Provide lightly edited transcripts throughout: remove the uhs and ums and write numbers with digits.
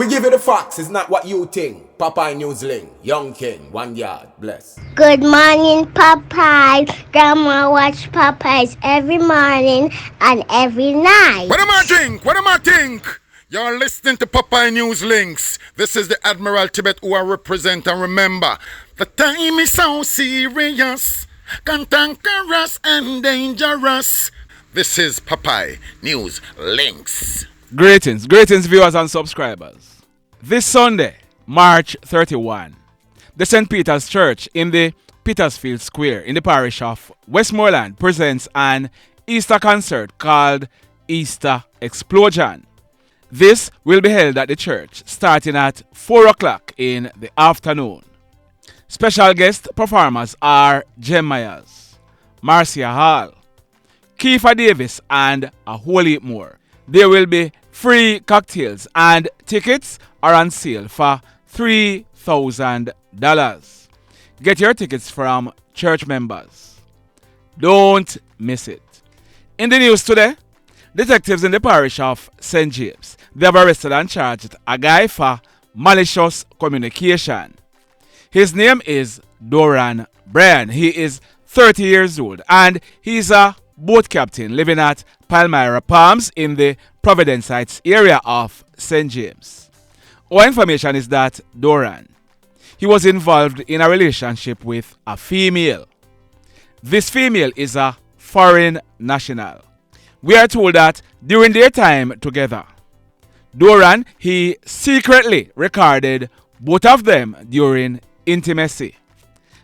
We give you the facts, it's not what you think. Popeye Newsling, Young King, 1 yard, bless. Good morning, Popeye. Grandma watch Popeyes every morning and every night. What am I think? What am I think? You're listening to Popeye News Links. This is the Admiral Tibet who I represent, and remember, the time is so serious, cantankerous and dangerous. This is Popeye News Links. Greetings viewers and subscribers. This Sunday, March 31, the St. Peter's Church in the Petersfield Square in the parish of Westmoreland presents an Easter concert called Easter Explosion. This will be held at the church starting at 4 o'clock in the afternoon. Special guest performers are Jem Myers, Marcia Hall, Kiefer Davis, and a whole heap more. There will be free cocktails and tickets are on sale for $3,000. Get your tickets from church members. Don't miss it. In the news today, detectives in the parish of St. James, they have arrested and charged a guy for malicious communication. His name is Doranne Bryan. He is 30 years old and he's a boat captain living at Palmyra Palms in the Providence Heights area of St. James. Our information is that Doranne, he was involved in a relationship with a female. This female is a foreign national. We are told that during their time together, Doranne, he secretly recorded both of them during intimacy.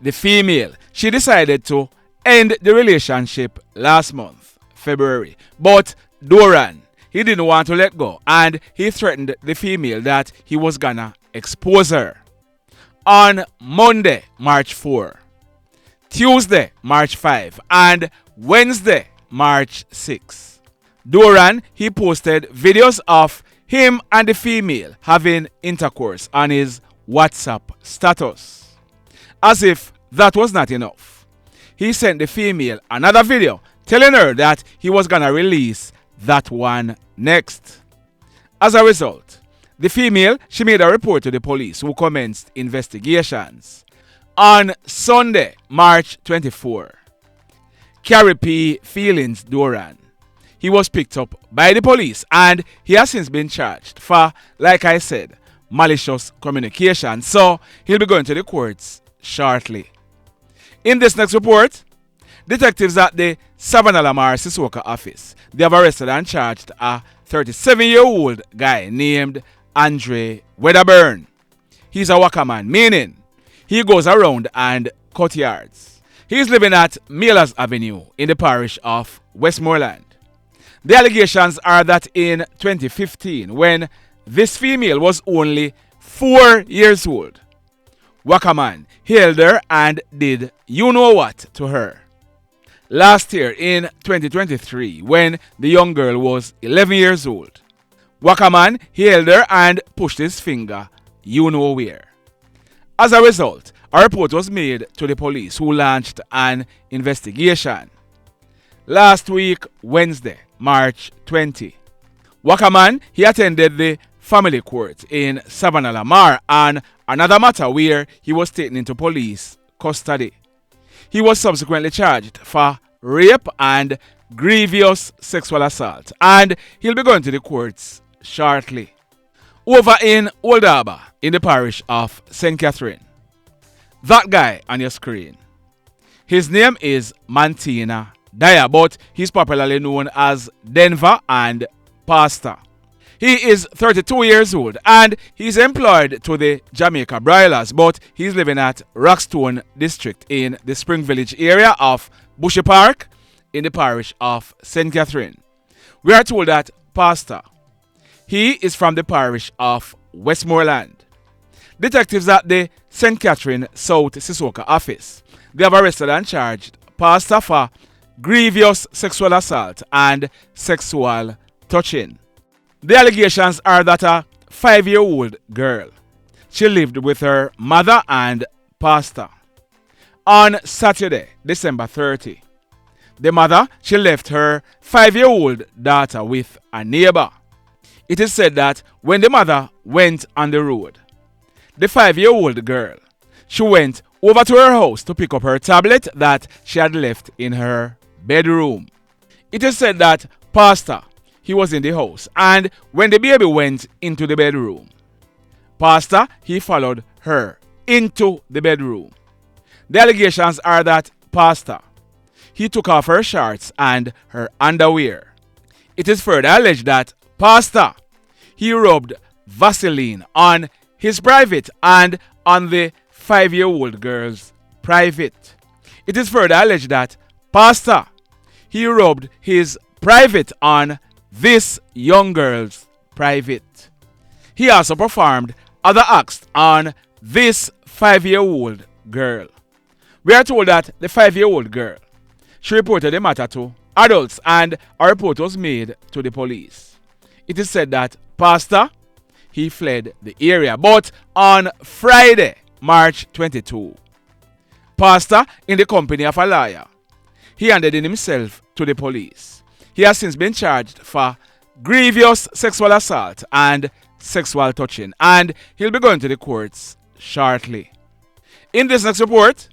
The female, she decided to end the relationship last month, February. But Doranne, he didn't want to let go and he threatened the female that he was gonna expose her. On Monday, March 4, Tuesday, March 5, and Wednesday, March 6, Doranne, he posted videos of him and the female having intercourse on his WhatsApp status. As if that was not enough, he sent the female another video telling her that he was gonna release that one next. As a result, the female, she made a report to the police who commenced investigations. On Sunday, March 24, Carrie P. Feelings Doranne, he was picked up by the police and he has since been charged for, like I said, malicious communication. So he'll be going to the courts shortly. In this next report, detectives at the Savannah Lamar Sissoko office, they have arrested and charged a 37-year-old guy named Andre Wedderburn. He's a wakaman, meaning he goes around and cut yards. He's living at Millers Avenue in the parish of Westmoreland. The allegations are that in 2015, when this female was only 4 years old, wakaman held her and did you know what to her. Last year in 2023, when the young girl was 11 years old, wakaman held her and pushed his finger you know where. As a result, a report was made to the police who launched an investigation. Last week, Wednesday, March 20, wakaman, he attended the family court in Savannah Lamar on another matter where he was taken into police custody. He was subsequently charged for rape and grievous sexual assault and he'll be going to the courts shortly. Over in Old Harbour in the parish of St. Catherine, that guy on your screen, his name is Mantina Dyer, but he's popularly known as Denva and Pastor. He is 32 years old and he's employed to the Jamaica Broilers, but he's living at Rockstone District in the Spring Village area of Bushy Park in the parish of St. Catherine. We are told that Pastor, he is from the parish of Westmoreland. Detectives at the St. Catherine South Sissoko office, they have arrested and charged Pastor for grievous sexual assault and sexual touching. The allegations are that a 5-year-old girl, she lived with her mother and Pastor. On Saturday, December 30, the mother, she left her 5-year-old daughter with a neighbor. It is said that when the mother went on the road, the 5-year-old girl, she went over to her house to pick up her tablet that she had left in her bedroom. It is said that Pastor, he was in the house, and when the baby went into the bedroom, Pastor, he followed her into the bedroom. The allegations are that Pastor, he took off her shorts and her underwear. It is further alleged that Pastor, he rubbed Vaseline on his private and on the 5-year-old girl's private. It is further alleged that Pastor, he rubbed his private on this young girl's private. He also performed other acts on this 5-year-old girl. We are told that the 5-year-old girl, she reported the matter to adults and a report was made to the police. It is said that Pastor, he fled the area, but on Friday, March 22, Pastor, in the company of a lawyer, he handed in himself to the police. He has since been charged for grievous sexual assault and sexual touching, and he'll be going to the courts shortly. In this next report,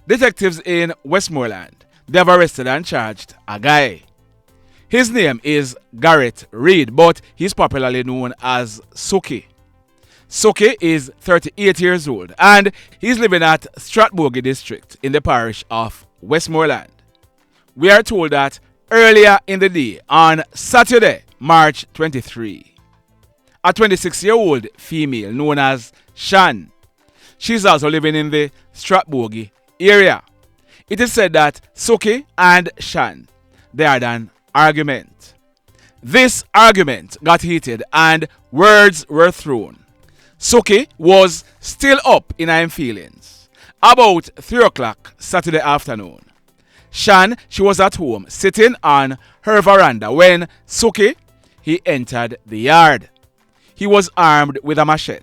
detectives in Westmoreland, they have arrested and charged a guy. His name is Garrett Reid, but he's popularly known as Suki. Suki is 38 years old and he's living at Spoogie district in the parish of Westmoreland. We are told that earlier in the day, on Saturday, March 23, a 26-year-old female known as Shan, she's also living in the Spoogie area. It is said that Suki and Shan, they had an argument. This argument got heated and words were thrown. Suki was still up in her feelings. About 3 o'clock Saturday afternoon, Shan, she was at home sitting on her veranda when Suki, he entered the yard. He was armed with a machete.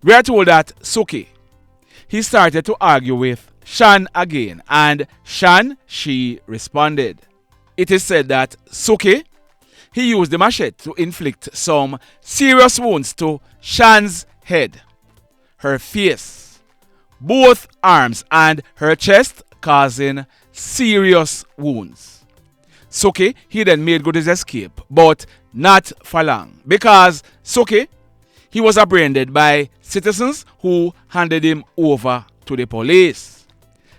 We are told that Suki, he started to argue with Shan again, and Shan, she responded. It is said that Suki, he used the machete to inflict some serious wounds to Shan's head, her face, both arms, and her chest, causing serious wounds. Suki, he then made good his escape, but not for long, because Suki, he was apprehended by citizens who handed him over to the police.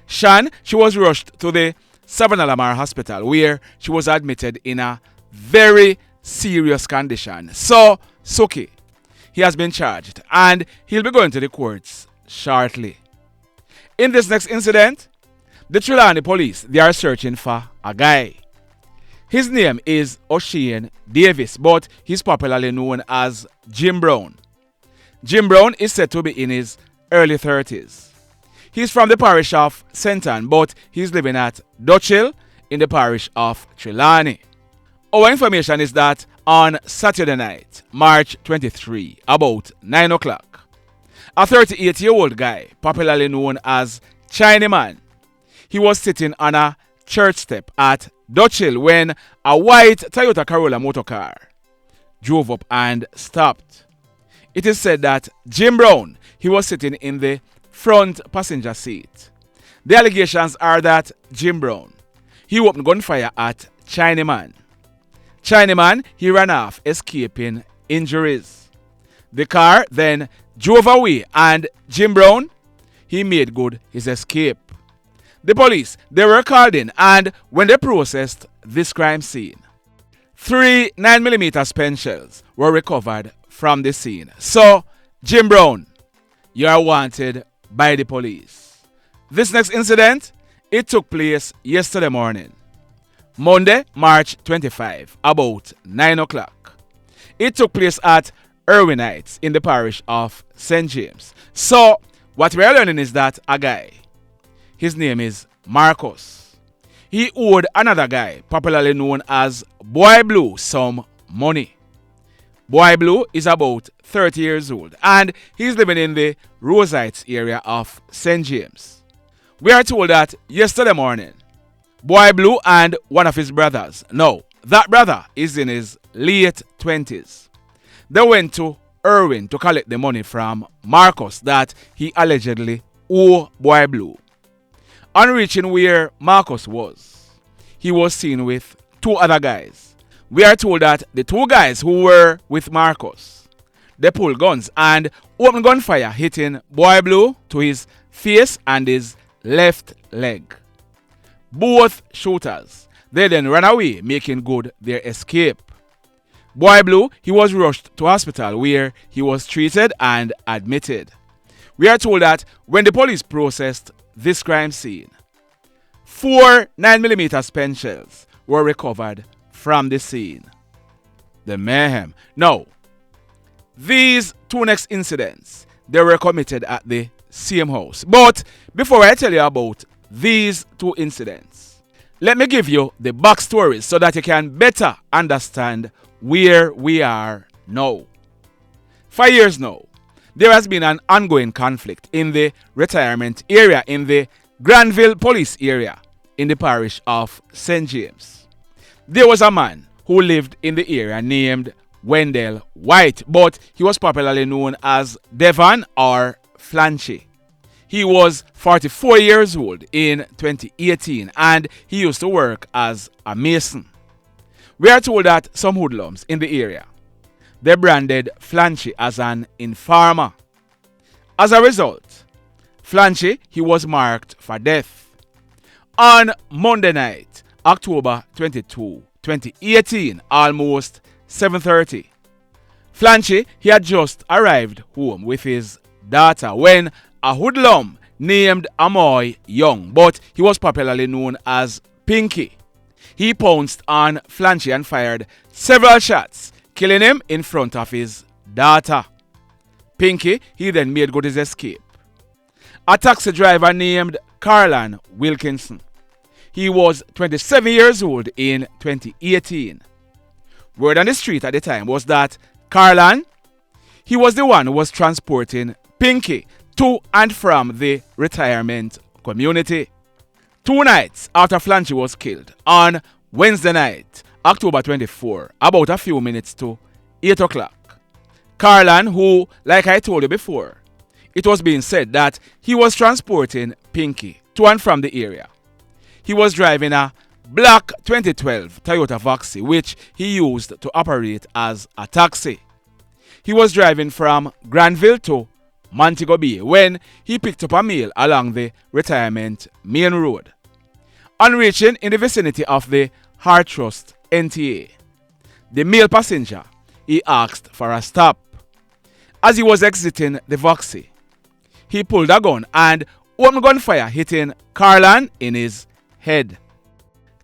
Shan, she was rushed to the Savannah Hospital where she was admitted in a very serious condition. So, Suki, he has been charged and he'll be going to the courts shortly. In this next incident, the Trelawney police, they are searching for a guy. His name is Oshane Davis, but he's popularly known as Jim Brown. Jim Brown is said to be in his early 30s. He's from the parish of St. Ann, but he's living at Dutch Hill in the parish of Trelawney. Our information is that on Saturday night, March 23, about 9 o'clock, a 38-year-old guy, popularly known as Chinaman, he was sitting on a church step at Dutch Hill when a white Toyota Corolla motorcar drove up and stopped. It is said that Jim Brown, he was sitting in the front passenger seat. The allegations are that Jim Brown, he opened gunfire at Chinaman. Chinaman, he ran off, escaping injuries. The car then drove away and Jim Brown, he made good his escape. The police, they were called in, and when they processed this crime scene, 3 9mm spent shells were recovered from the scene. So, Jim Brown, you are wanted by the police. This next incident, it took place yesterday morning, Monday, March 25, about 9 o'clock. It took place at Irwin Heights in the parish of St. James. So, what we are learning is that a guy, his name is Marcus, he owed another guy, popularly known as Boy Blue, some money. Boy Blue is about 30 years old and he's living in the Rose Heights area of St. James. We are told that yesterday morning, Boy Blue and one of his brothers, no, that brother is in his late 20s. They went to Irwin to collect the money from Marcus that he allegedly owed Boy Blue. On reaching where Marcus was, he was seen with 2 other guys. We are told that the 2 guys who were with Marcus, they pulled guns and opened gunfire, hitting Boy Blue to his face and his left leg. Both shooters, they then ran away, making good their escape. Boy Blue, he was rushed to hospital where he was treated and admitted. We are told that when the police processed this crime scene, 4 9mm spent shells were recovered from the scene. The mayhem. Now, these 2 next incidents, they were committed at the same house. But before I tell you about these 2 incidents, let me give you the backstories so that you can better understand where we are now. For years now, there has been an ongoing conflict in the retirement area in the Granville police area in the parish of St. James. There was a man who lived in the area named Wendell Whyte, but he was popularly known as Devon or Flanchy. He was 44 years old in 2018 and he used to work as a mason. We are told that some hoodlums in the area, they branded Flanchy as an informer. As a result, Flanchy, he was marked for death. On Monday night, October 22, 2018, almost 7:30, Flanchy, he had just arrived home with his daughter when a hoodlum named Amoy Young, but he was popularly known as Pinky. He pounced on Flanchy and fired several shots, killing him in front of his daughter. Pinky, he then made good his escape. A taxi driver named Carlon Wilkinson. He was 27 years old in 2018. Word on the street at the time was that Carlon, he was the one who was transporting Pinky to and from the retirement community. 2 nights after Flanchy was killed, on Wednesday night, October 24, about a few minutes to 8 o'clock, Carlon, who, like I told you before, it was being said that he was transporting Pinky to and from the area. He was driving a black 2012 Toyota Voxy, which he used to operate as a taxi. He was driving from Granville to Montego Bay when he picked up a male along the retirement main road. On reaching in the vicinity of the Heart Trust NTA, the male passenger, he asked for a stop. As he was exiting the Voxy, he pulled a gun and opened gunfire, hitting Carlon in his head.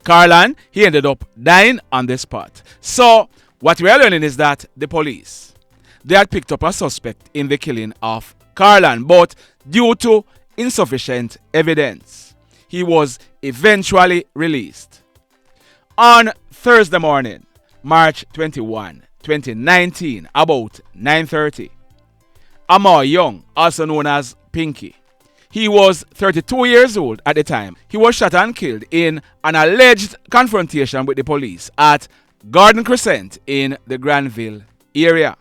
Carlon, he ended up dying on the spot. So, what we are learning is that the police, they had picked up a suspect in the killing of Carlon, but due to insufficient evidence, he was eventually released. On Thursday morning, March 21, 2019, about 9:30, Amoy Young, also known as Pinky, he was 32 years old at the time. He was shot and killed in an alleged confrontation with the police at Garden Crescent in the Granville area.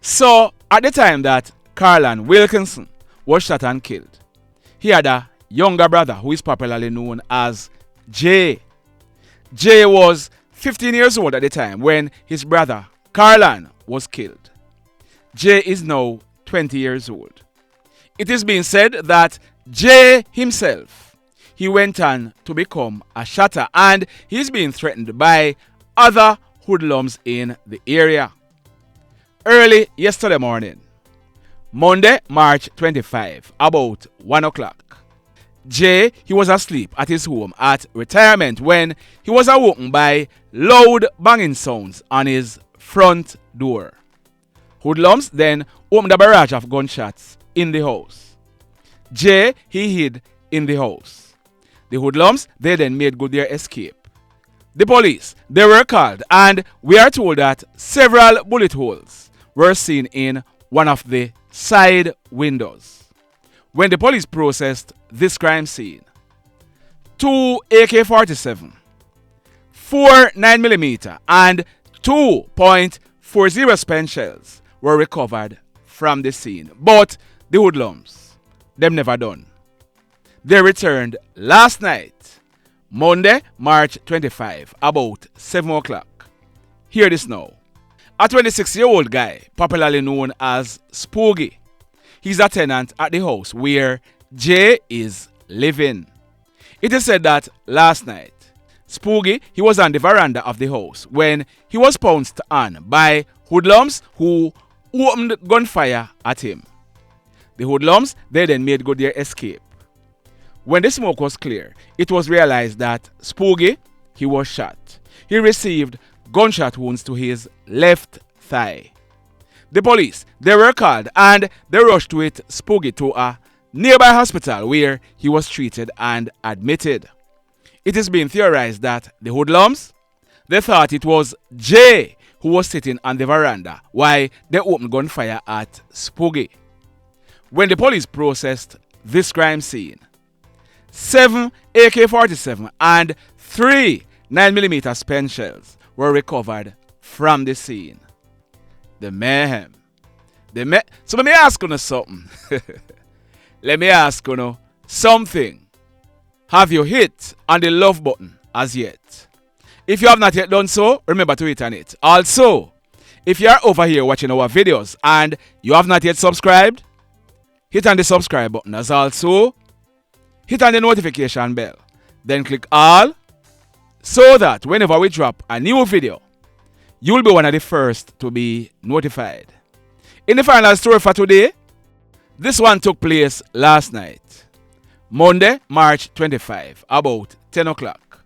So, at the time that Carlon Wilkinson was shot and killed, he had a younger brother who is popularly known as Jay. Jay was 15 years old at the time when his brother Carlon was killed. Jay is now 20 years old. It is being said that Jay himself, he went on to become a shotter and he's being threatened by other hoodlums in the area. Early yesterday morning, Monday, March 25, about 1 o'clock, Jay, he was asleep at his home at retirement when he was awoken by loud banging sounds on his front door. Hoodlums then opened a barrage of gunshots in the house. Jay, he hid in the house. The hoodlums, they then made good their escape. The police, they were called and we are told that several bullet holes were seen in one of the side windows. When the police processed this crime scene, 2 AK-47, 4 9mm and 2.56 .40 spent shells were recovered from the scene. But the hoodlums, them never done. They returned last night, Monday, March 25, about 7 o'clock. Hear this now. A 26-year-old guy, popularly known as Spoogie, he's a tenant at the house where Jay is living. It is said that last night, Spoogie, he was on the veranda of the house when he was pounced on by hoodlums who opened gunfire at him. The hoodlums, they then made good their escape. When the smoke was clear, it was realized that Spoogie, he was shot. He received gunshot wounds to his left thigh. The police, they were called and they rushed with Spoogie to a nearby hospital where he was treated and admitted. It is being theorized that the hoodlums, they thought it was Jay who was sitting on the veranda while they opened gunfire at Spoogie. When the police processed this crime scene, 7 AK-47 and 3 9mm spent shells were recovered from the scene. The mayhem. So let me ask you something. Let me ask you something. Have you hit on the love button as yet? If you have not yet done so, remember to hit on it. Also, if you are over here watching our videos and you have not yet subscribed, hit on the subscribe button. As also, hit on the notification bell. Then click all so that whenever we drop a new video, you will be one of the first to be notified. In the final story for today, this one took place last night, Monday, March 25, about 10 o'clock.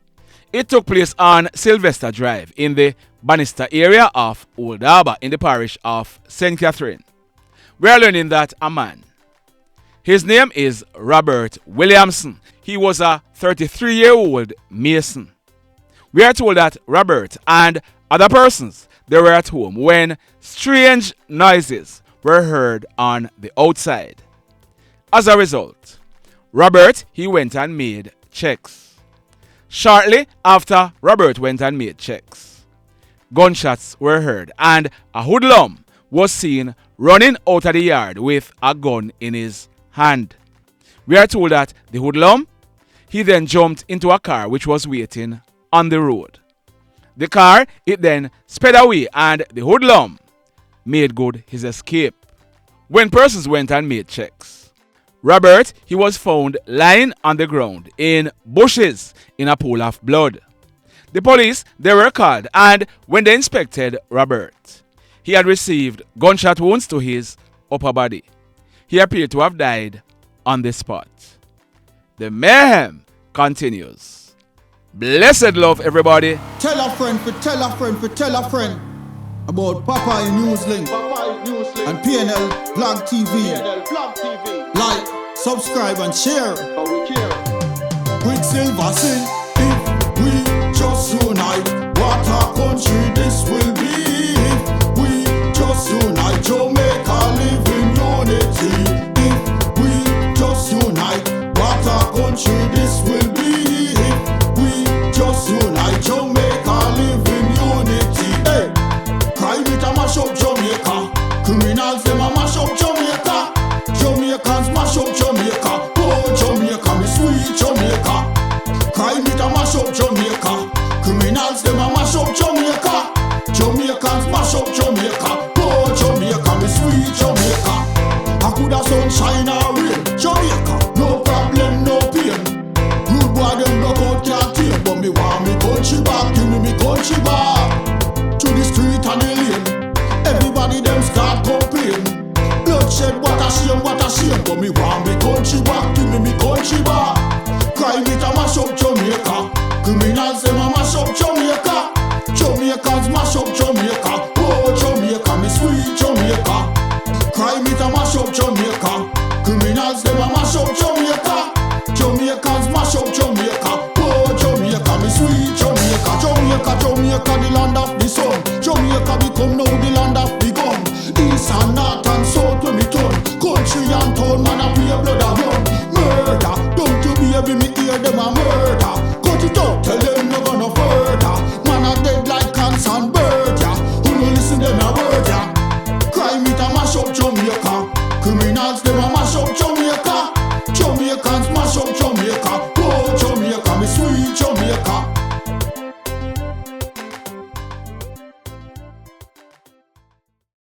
It took place on Sylvester Drive in the Bannister area of Old Harbour in the parish of St. Catherine. We are learning that a man, his name is Robert Williamson. He was a 33-year-old mason. We are told that Robert and other persons, they were at home when strange noises were heard on the outside. As a result, Robert, he went and made checks. Shortly after Robert went and made checks, gunshots were heard and a hoodlum was seen running out of the yard with a gun in his hand. We are told that the hoodlum, he then jumped into a car which was waiting on the road. The car, it then sped away and the hoodlum made good his escape. When persons went and made checks, Robert, he was found lying on the ground in bushes in a pool of blood. The police, they were called and when they inspected Robert, he had received gunshot wounds to his upper body. He appeared to have died on the spot. The mayhem continues. Blessed love, everybody. Tell a friend for tell a friend for tell a friend about Popeye Newslink and PNL Blog TV. Like, subscribe and share. Quicksilver sing, if we just unite, what a country this will be. If we just unite, Jamaica live in unity. If we just unite, what a country this will be. If we just unite, Jamaica live in unity. Hey, crime it a mash up Jamaica. Criminals them a mash up Jamaica. Jamaicans mash up Jamaica. Oh Jamaica, me sweet Jamaica. Crime it a mash up Jamaica. Criminals them a mash up Jamaica. Jamaicans mash up Jamaica. Oh Jamaica, me sweet Jamaica. I coulda sunshine or rain. Jamaica, no problem, no pain. Rude boy them knock out can't tame, but me want me country back. Give me country back. To the street and the lane. Everybody them start complain. Bloodshed, what a shame, but me want me country back. Give me country back. Crime it a mash up Jamaica. Criminals them a mash up Jamaica. Jamaicans mash up Jamaica. Oh Jamaica, me sweet Jamaica. Crime it a mash up Jamaica. Criminals them a mash up Jamaica. Jamaicans mash up Jamaica. Oh Jamaica, me sweet Jamaica. Jamaica, the land of the sun. Jamaica become now the land of the gun. East and north and south when me turn. Country and town, man a pay blood a run. Murder, don't you baby me hear them a murder. Cut it out, tell them no gonna further. Man a dead like cans and bird, yeah. Who no listen listen them a word, yeah. Crime it a mash up Jamaica. Criminals